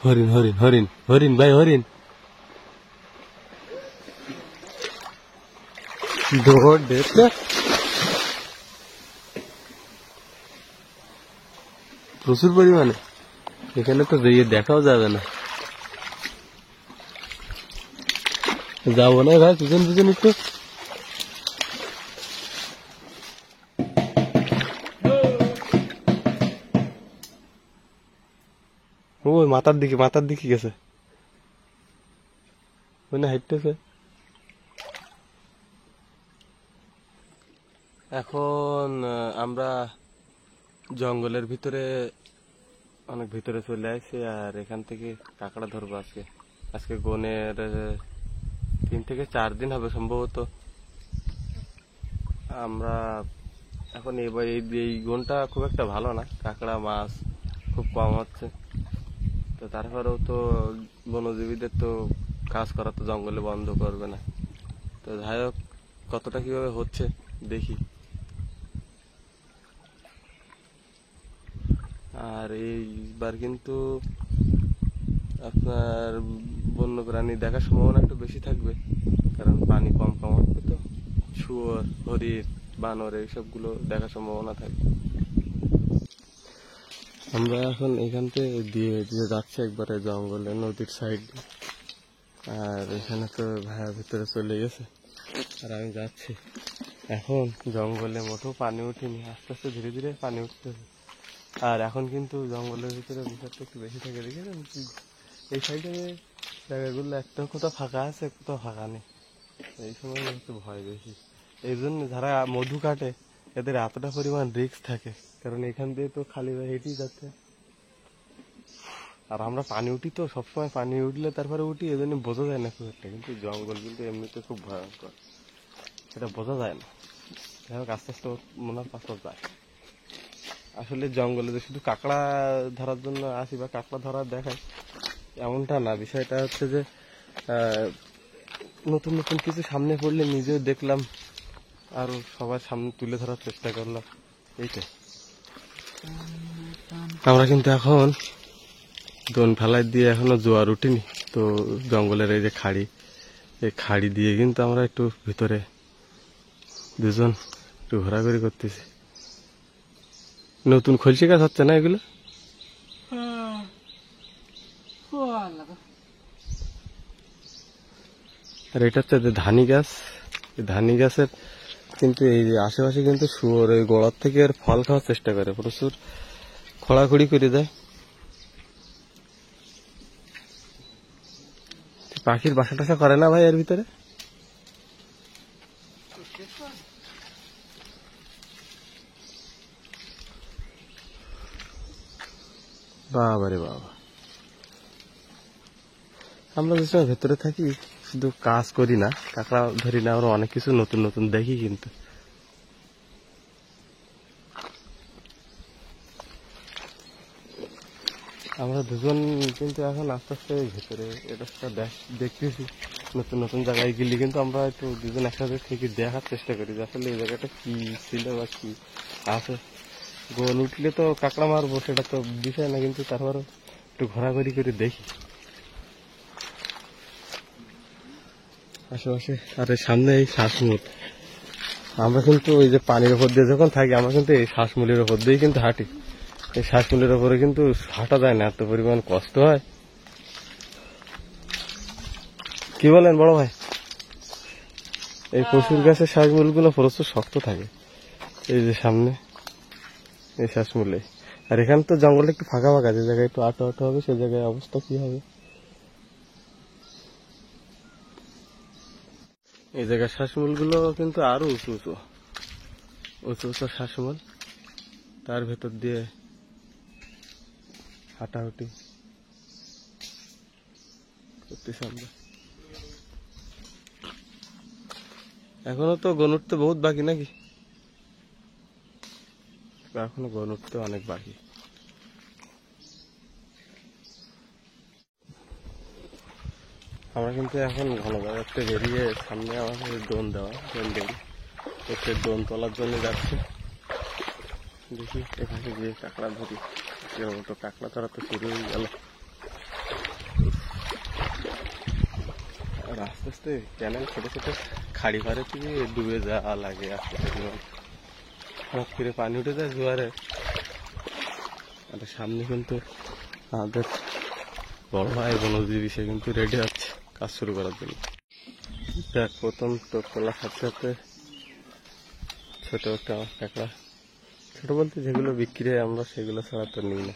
হরিণ হরিণ হরিণ হরিণ ভাই হরিণ দৌড় দেখতে প্রচুর পরিমাণে। এখানে তো যেয়ে দেখাও যাবে না। যাবো না ভাই, পিছন পিছন একটু। ওই মাথার দিকে গেছে, ওই না হাইটতেছে। এখন আমরা জঙ্গলের ভিতরে অনেক ভিতরে চলে আসছি, আর এখান থেকে কাঁকড়া ধরবো আজকে। আজকে গনের 3 থেকে 4 দিন হবে সম্ভবত। আমরা এখন এই গনটা খুব একটা ভালো না, কাঁকড়া মাছ খুব কম হচ্ছে। তো তারপরেও তো বনজীবীদের তো কাজ করা তো জঙ্গলে বন্ধ করবে না। তো যাই হোক, কতটা কিভাবে হচ্ছে দেখি। আর এইবার কিন্তু আপনার বন্যপ্রাণী দেখার সম্ভাবনা একটু বেশি থাকবে, কারণ পানি কম হবে তো। শুয়োর, হরিণ, বানর এইসবগুলো দেখার সম্ভাবনা থাকবে। আমরা এখন এখান থেকে দিয়ে যাচ্ছি একবারে জঙ্গলে, নদীর সাইড। আর এখানে তো ভাইয়া ভিতরে চলে গেছে, আর আমি যাচ্ছি। এখন জঙ্গলে মোটেও পানি উঠেনি, আস্তে আস্তে ধীরে ধীরে পানি উঠতেছে। আর এখন কিন্তু জঙ্গলের ভিতরে বিষাক্ত একটু বেশি থাকে, দেখেছেন? এই সাইডে জায়গাগুলো একটা কোথাও ফাঁকা আছে, কোথাও ফাঁকা নেই। এই সময় একটু ভয় বেশি। এই জন্য যারা মধু কাটে এদের এতটা পরিমাণ রিস্ক থাকে, কারণ এখান দিয়ে তো খালি হেঁটেই যাচ্ছে। আর আমরা পানি উঠি তো সবসময়, পানি উঠলে তারপরে উঠি, এই জন্য বোঝা যায় না খুব একটা। কিন্তু জঙ্গল কিন্তু এমনিতে খুব ভয়ঙ্কর, সেটা বোঝা যায় না। যাই হোক, আস্তে আস্তে মনে হয় পাথর যায়। আসলে জঙ্গলে যে শুধু কাঁকড়া ধরার জন্য আসি বা কাঁকড়া ধরার দেখাই এমনটা না। বিষয়টা হচ্ছে যে নতুন নতুন কিছু সামনে পড়লে নিজেও দেখলাম, আর সবার সামনে তুলে ধরার চেষ্টা করলাম, এইটাই। আমরা কিন্তু এখন দোন ফেলাই দিয়ে এখনো জোয়ার উঠিনি তো। জঙ্গলের এই যে খাড়ি, এই খাড়ি দিয়ে কিন্তু আমরা একটু ভিতরে দুজন একটু ঘোরাঘুরি করতেছি। নতুন খলসি গাছ হচ্ছে না এগুলো? আর এটা হচ্ছে যে ধানি গাছ। ধানি গাছের কিন্তু এই যে আশেপাশে কিন্তু শুয়োর ওই গোড়ার থেকে এর ফল খাওয়ার চেষ্টা করে, প্রচুর খোঁড়াখুড়ি করে দেয়। পাখির বাসা টাসা করে না ভাই এর ভিতরে? বাবারে বাবা, আমরা যে সময় ভেতরে থাকি শুধু কাজ করি না, কাঁকড়া ধরি না, আমরা অনেক কিছু নতুন নতুন দেখি। কিন্তু আমরা দুজন কিন্তু এখন আস্তে আস্তে ভেতরে এটা দেখতেছি। নতুন নতুন জায়গায় গেলে কিন্তু আমরা একটু দুজন একসাথে থেকে দেখার চেষ্টা করি যে আসলে এই জায়গাটা কি ছিল বা কি আছে। গোল উঠলে তো কাঁকড়া মারবো সেটা তো বিষয় না, কিন্তু তারপরও একটু ঘোরাঘুরি করে দেখি আশেপাশে। আর সামনে এই শ্বাসমূল, আমরা কিন্তু ওই যে পানির ওপর দিয়ে যখন থাকি আমরা কিন্তু এই শ্বাসমূলের ওপর দিয়েই কিন্তু হাঁটি। এই শ্বাসমূলের ওপরে কিন্তু হাঁটা যায় না, এত পরিমাণ কষ্ট হয়। কি বলেন বড় ভাই? এই পশুর গাছের শ্বাসমূল গুলো প্রচুর শক্ত থাকে, এই যে সামনে এই শ্বাসমূলে। আর এখানে তো জঙ্গলটা একটু ফাঁকা ফাঁকা, যে জায়গায় একটু আটো আটো হবে সে জায়গায় অবস্থা কি হবে। এই জায়গার শ্বাসমূল গুলো কিন্তু আরো উঁচু উঁচু উঁচু উঁচু শ্বাসমূল, তার ভেতর দিয়ে হাঁটাহুটি করতেছি আমরা। এখনো তো গন উঠতে বহুত বাকি নাকি? এখনো গন উঠতে অনেক বাকি। আমরা কিন্তু এখন ঘন জায়গাতে বেরিয়ে সামনে আমাদের ড্রোন দেওয়া, ড্রোন দেই। হচ্ছে দোন তোলার জন্য যাচ্ছি। দেখি এখানে গিয়ে কাঁকড়া ধরি। মতো কাঁকড়া ধরা তো শুরু হয়ে গেল। আর আস্তে আস্তে ক্যানেল ছোট ছোট খাড়ি পাড়ে থেকে ডুবে যাওয়া লাগে। আস্তে আস্তে হঠাৎ করে পানি উঠে যায় জোয়ারে। আর সামনে কিন্তু আমাদের বড় ভাই বনজীবী, সে কিন্তু রেডি আছে কাজ শুরু করার জন্য। দেখ প্রথম তো তোলার সাথে সাথে ছোট একটা কাঁকড়া, ছোট বলতে যেগুলো বিক্রি হয় আমরা সেগুলো ছাড়া তো নিই না।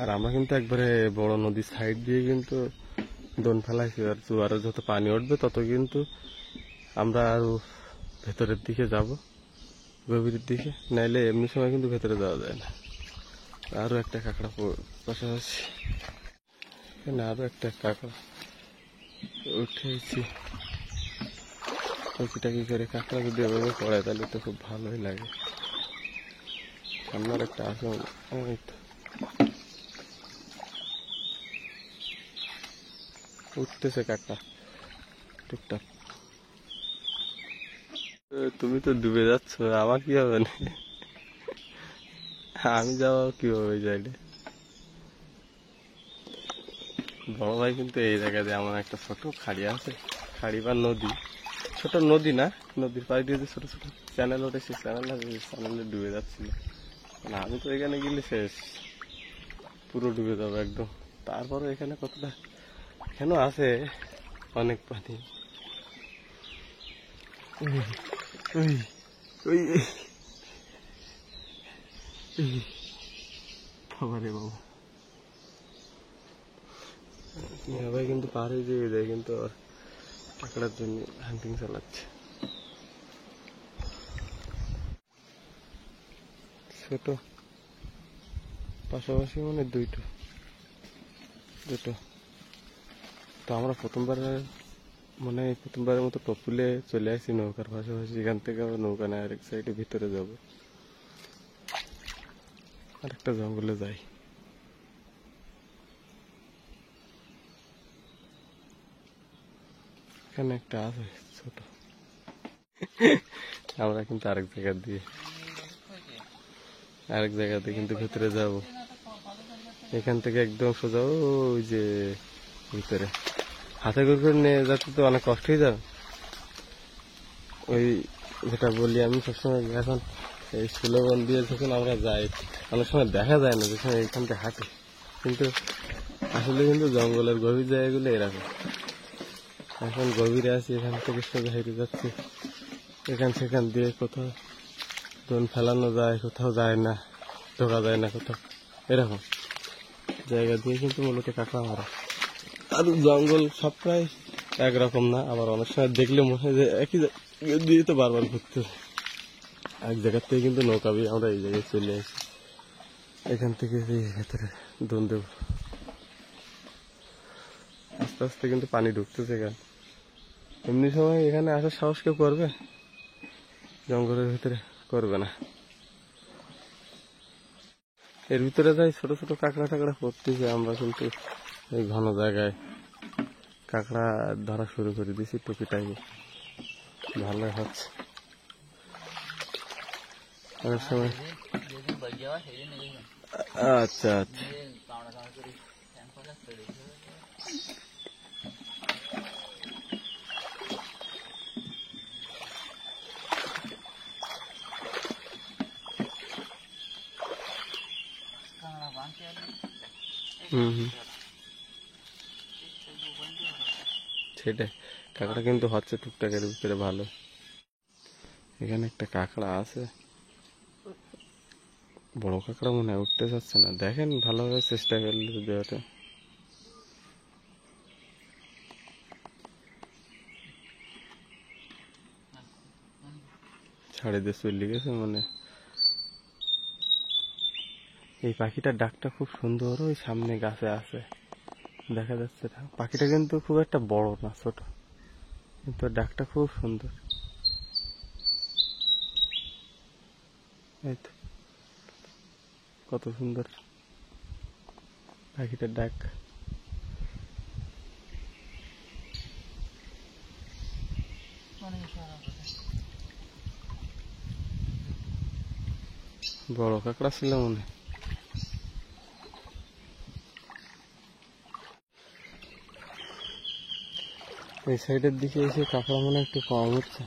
আর আমরা কিন্তু একবারে বড় নদীর সাইড দিয়ে কিন্তু দোন ফেলাইছি। আর জোয়ারে যত পানি উঠবে তত কিন্তু আমরা আরো ভেতরের দিকে যাব, গভীরের দিকে, নাইলে এমনি সময় কিন্তু ভেতরে যাওয়া যায় না। আরো একটা কাঁকড়া পাশাপাশি, এখানে আরো একটা কাঁকড়া উঠেছি। টুকিটাকি করে কাঁকড়া যদি এভাবে পড়ে তাহলে তো খুব ভালোই লাগে। সামনের একটা আছে, উঠতেছে কাঁকড়া টুকটাক। তুমি তো ডুবে যাচ্ছ, আমার কি হবে না? আমি যাবো কিভাবে যাইলে? বড় ভাই কিন্তু এই জায়গাতে আমার একটা ছোট খাড়ি আছে, খাড়ি বা নদী, ছোট নদী না, নদীর পাশ দিয়ে যে ছোট ছোট চ্যানেল ওঠে, সেই চ্যানেলে ডুবে যাচ্ছিল। না আমি তো এখানে গেলে শেষ, পুরো ডুবে যাবো একদম। তারপরে এখানে কতটা কেন আছে, অনেক পানি। বাবারে বাবা, ভাই কিন্তু পার হয়ে যেয়ে যায়, কিন্তু কাঁকড়ার জন্য হান্টিং চালাচ্ছে। ছোট পাশাপাশি মানে দুটো তো আমরা প্রথমবারের মতো টপুলে চলে আসি নৌকার পাশাপাশি। এখান থেকে আবার নৌকা নেয় আরেক সাইডে ভিতরে যাব, আরেকটা জঙ্গলে যাই। এখানে একটা আছে ছোট, আমরা কিন্তু আরেক জায়গাতে কিন্তু ভিতরে যাব। এখান থেকে একদম সোজা ওই যে ভিতরে হাতে করে নিয়ে যাতে তো অনেক কষ্ট হয়ে যাবে। ওই যেটা বলি আমি সবসময়, এখন এই সুলভন দিয়ে যখন আমরা যাই অনেক সময় দেখা যায় না, যখন এইখান থেকে হাঁটি, কিন্তু আসলে কিন্তু জঙ্গলের গভীর জায়গাগুলো এরকম। এখন গভীরে আছি, এখান থেকে সোজা হেঁটে যাচ্ছি, এখান সেখান দিয়ে কোথাও দোন ফেলানো যায়, কোথাও যায় না, ঢোকা যায় না কোথাও, এরকম জায়গা দিয়ে কিন্তু মূলত কাঁকড়া মারা। আর জঙ্গল সব প্রায় একরকম না, আবার অনেক সময় দেখলে মনে হয় যে একই দিয়ে তো বারবার ঘুরতে। এক জায়গার থেকে কিন্তু নৌকা দিয়ে আমরা এই জায়গায় চলে আসি, এখান থেকে ভেতরে দোন দেব। আস্তে আস্তে কিন্তু পানি ঢুকতেছে এখানে। এমনি সময় এখানে আসার সাহস কেউ করবে? জঙ্গলের ভিতরে করবে না। এর ভিতরে যাই ছোট ছোট কাঁকড়া টাকড়া পড়তেছে, আমরা কিন্তু এই ঘন জায়গায় কাঁকড়া ধরা শুরু করে দিয়েছি টুকিটাকি, ভালো হচ্ছে। অনেক সময় আচ্ছা আচ্ছা, সেটাই, কাঁকড়া কিন্তু হচ্ছে টুকটাকের ভিতরে ভালো। এখানে একটা কাঁকড়া আছে, বড় কাঁকড়া মনে হয়, উঠতে চাচ্ছে না। দেখেন ভালোভাবে চেষ্টা করলে যদি ওঠে। ছাড়ে দিয়ে চলে গেছে মানে। এই পাখিটার ডাকটা খুব সুন্দর, ওই সামনে গাছে আছে, দেখা যাচ্ছে না। পাখিটা কিন্তু খুব একটা বড় না, ছোট, কিন্তু ডাকটা খুব সুন্দর। এই তো কত সুন্দর পাখিটার ডাক। বড় কাঁকড়া ছিল মনে হয়। এই সাইডের দিকে এসে কাঁকড়া মনে একটু কম হচ্ছে,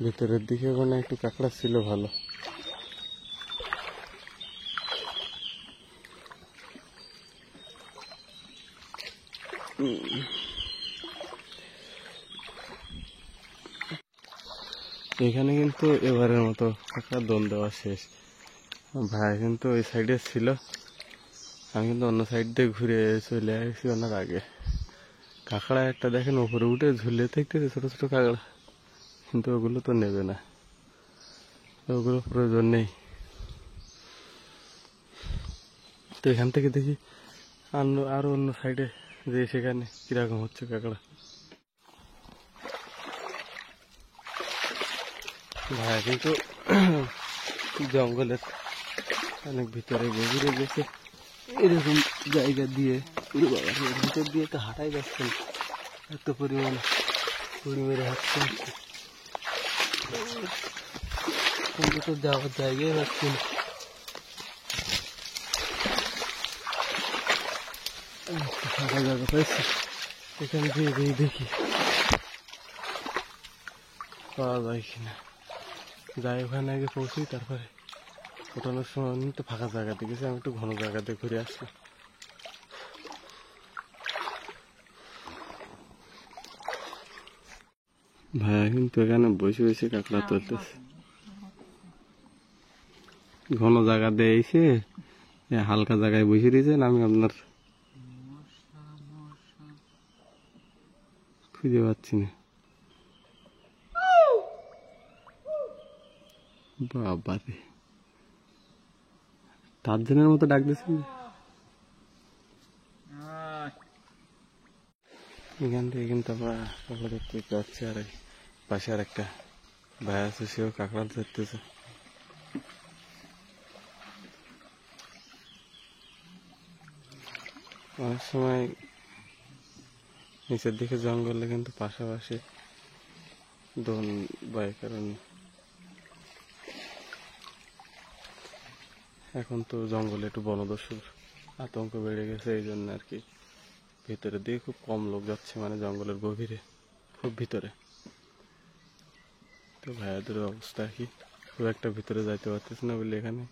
ভিতরের দিকে মানে একটু কাঁকড়া ছিল ভালো। এখানে কিন্তু এবারের মতো কাঁকড়া দোল দেওয়া শেষ। ভাই কিন্তু ওই সাইডে ছিল, আমি কিন্তু অন্য সাইড দিয়ে ঘুরে চলে আসছি ওনার আগে। কাঁকড়া একটা দেখেন উপরে উঠে ঝুলে থাকতেছে ছোট ছোট কাঁকড়া, কিন্তু ওগুলো তো নেবে না, ওগুলো প্রয়োজন নেই। তো এখান থেকে দেখি আরো অন্য সাইডে যে সেখানে কিরকম হচ্ছে কাঁকড়া। ভাই কিন্তু জঙ্গলের অনেক ভিতরে গভীরে গেছে, এরকম জায়গা দিয়ে এর ভিতর দিয়ে তো হাঁটাই যাচ্ছে না, এত পরিমাণ কুড়ি মেরে হাঁটতে হচ্ছে, কিন্তু তো যাওয়ার জায়গায় পাচ্ছি না। ফাঁকা জায়গা পাইছি, এখান দিয়ে দেখি পাওয়া যায় কিনা। যাই ওখানে আগে পৌঁছি, তারপরে ওঠানোর সময় আমি একটু ফাঁকা জায়গাতে গেছি, আমি একটু ঘন জায়গাতে ঘুরে আসছি। ভাইয়া কিন্তু এখানে বসে বসে কাঁকড়া তুলতেছে, ঘন জায়গা দিয়ে এসে হালকা জায়গায় বসে দিয়েছেন, আমি আপনার খুঁজে পাচ্ছি না। বাবারে, টার্জনের মতো ডাক দিচ্ছেন। এখান থেকে কিন্তু আমরা কাঁকড়া ধরতে যাচ্ছি, আর পাশে আর একটা ভাই আছে, সেও কাঁকড়া ধরতেছে। অনেক সময় নিচের দিকে জঙ্গলে কিন্তু পাশাপাশি দোন বাই, কারণ এখন তো জঙ্গলে একটু বনদস্যুর আতঙ্ক বেড়ে গেছে, এই জন্য আর কি ভিতরে দিয়ে খুব কম লোক যাচ্ছে, মানে জঙ্গলের গভীরে খুব ভিতরে। তো ভাইয়াদের অবস্থা কি, খুব একটা ভিতরে যাইতে পারতেছে না বলে এখানে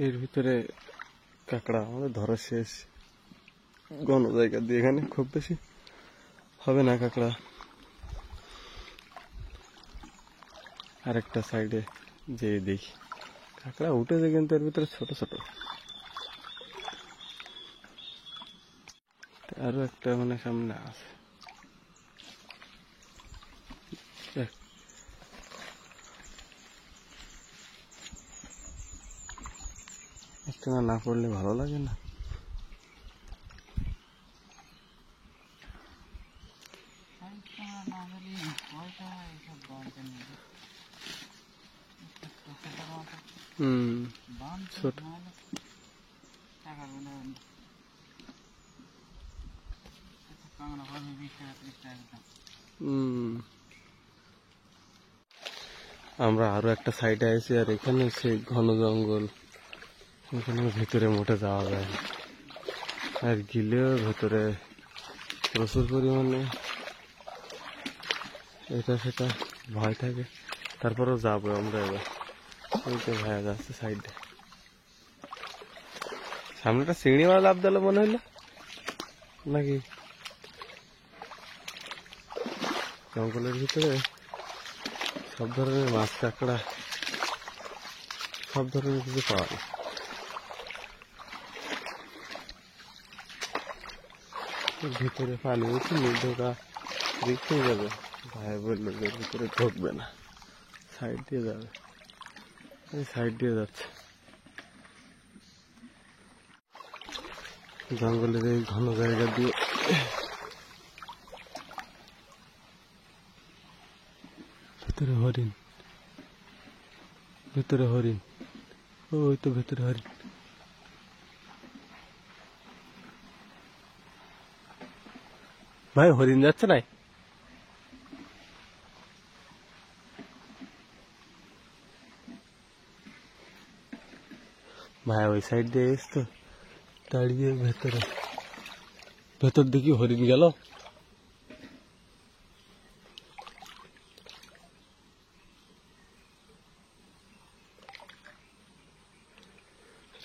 এর ভিতরে কাঁকড়া আমাদের ধরা শেষ। ঘন জায়গা দিয়ে এখানে খুব বেশি হবে না কাঁকড়া। আরেকটা সাইডে যে দেখি কাঁকড়া উঠেছে, কিন্তু এর ভিতরে ছোট ছোট। আরো একটা মানে সামনে আছে, একটা না করলে ভালো লাগে না। ছোট আমরা আরো একটা সাইডে আছি, আর এখানে সেই ঘন জঙ্গল, এখানে ভিতরে মোটে যাওয়া যায় না, আর গিলেও ভেতরে প্রচুর পরিমাণে এটা সেটা ভয় থাকে। তারপরেও যাবো আমরা এবার, ওই তো ভাইয়া যাচ্ছে সাইডে। সামনেটা চিংড়ি মাছ লাভ দিল মনে হইলো নাকি? জঙ্গলের ভিতরে সব ধরনের মাছ, কাঁকড়া, সব ধরনের কিছু পাওয়া যায়। ভিতরে পানি উঠে ঢোকা দেখতে যাবে, ভাই বললো যে ভিতরে ঢুকবে না, সাইড দিয়ে যাবে, এই সাইড দিয়ে যাচ্ছে। জঙ্গলের এই ঘন জায়গা দিয়ে ভেতরে হরিণ, ভেতরে হরিণ, ওই তো ভেতরে হরিণ। ভাই হরিণ যাচ্ছে না? ভাই ওই সাইড দিয়ে এসতো দাঁড়িয়ে ভেতরে, ভেতর দেখি হরিণ গেল।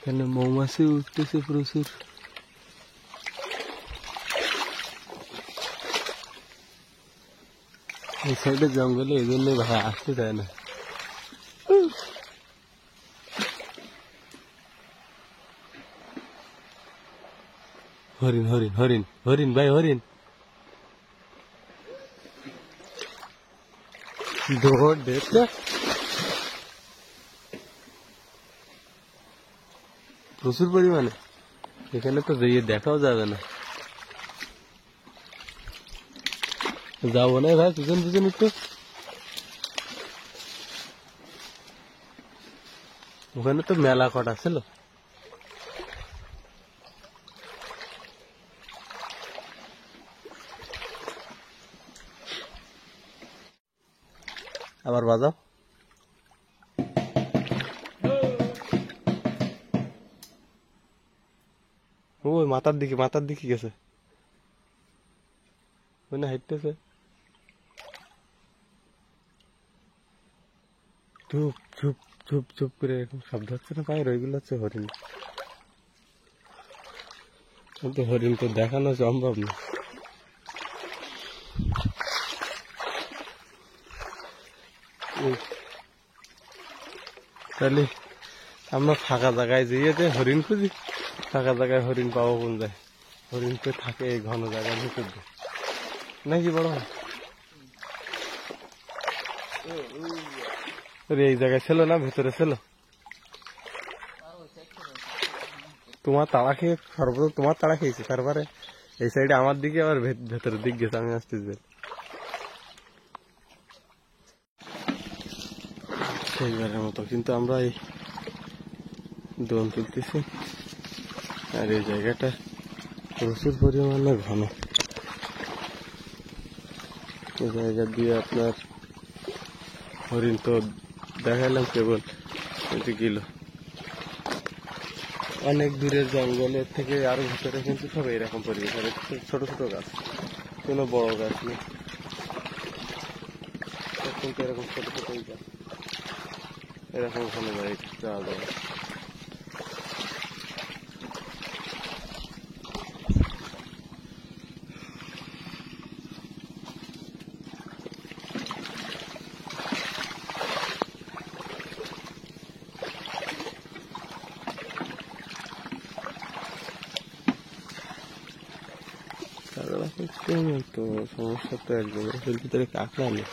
এখানে মৌমাছি উঠতেছে প্রচুর। এই সাইডে জঙ্গলে এই জন্য ভাই আসতে দেয় না। হরিণ হরিণ হরিণ হরিণ ভাই হরিণ দৌড় দেখতে প্রচুর পরিমাণে। এখানে তো যেয়ে দেখাও যাবে না। যাবো না ভাই, পিছন পিছন একটু। ওখানে তো মেলা কটা ছিল। আবার বাজাও। ওই মাথার দিকে গেছে, ওই না হাঁটতেছে। চুপ চুপ চুপ চুপ করে এরকম শব্দ হচ্ছে না পায়ের, ওইগুলো হচ্ছে হরিণ। কিন্তু হরিণ তো দেখানো সম্ভব না। তাহলে আমরা ফাঁকা জায়গায় যেয়ে হরিণ খুঁজি, ফাঁকা জায়গায় হরিণ পাবো কোন যায়? হরিণ তো থাকে এই ঘন জায়গার ভিতর দিয়ে, নাকি বড় হয়? এই জায়গায় ছিল না, ভেতরে ছিল। তোমার তাড়া খেয়ে সর্বপ্রথম তোমার তাড়া খেয়েছি, তারপরে এই সাইডে আমার দিকে আবার ভেতরের দিক গেছে। আমি আসতেছি সেইবারের মতো, কিন্তু আমরা এই দোন তুলতেছি। আর এই জায়গাটা প্রচুর পরিমাণে ঘন। এই জায়গা দিয়ে আপনার হরিণ তো দেখালাম কেবল গেল। অনেক দূরের জঙ্গলের থেকে আরো ভিতরে কিন্তু সব এরকম পরিবেশ, আর ছোট ছোট গাছ, কোনো বড় গাছ নেই, কিন্তু এরকম ছোট ছোট গাছ, এরকম ওখানে যাওয়া যাবে। তো সমস্যা তো একদম ভিতরে কাঁকড়া নেই।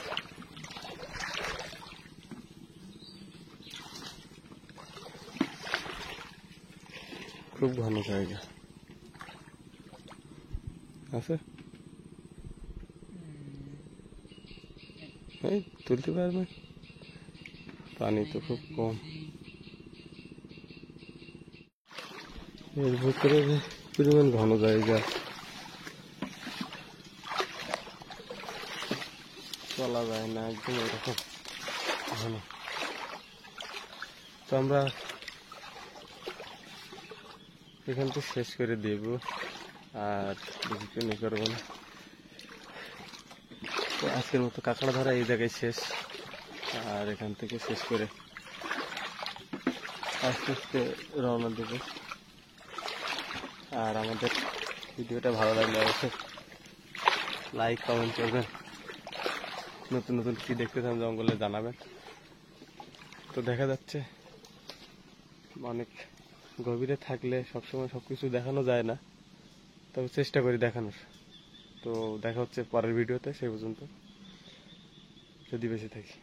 খুব ঘন জায়গা আছে, এই তুলতে পারবে। পানি তো খুব কম এর ভিতরে, পরিমাণ ঘন জায়গা, চলা যায় না একদম এরকম ঘন। তো আমরা এখান থেকে শেষ করে দেব, আর বেশি কিছু করবো না। তো আজকের মতো কাঁকড়া ধরা এই জায়গায় শেষ, আর এখান থেকে শেষ করে আস্তে আস্তে রওনা দেব। আর আমাদের ভিডিওটা ভালো লাগলে অবশ্যই লাইক কমেন্ট করবেন, নতুন নতুন কি দেখতে চান জঙ্গলে জানাবেন। তো দেখা যাচ্ছে অনেক গভীরে থাকলে সবসময় সবকিছু দেখানো যায় না, তবে চেষ্টা করি দেখানোর। তো দেখা হচ্ছে পরের ভিডিওতে, সেই পর্যন্ত যদি বেঁচে থাকি।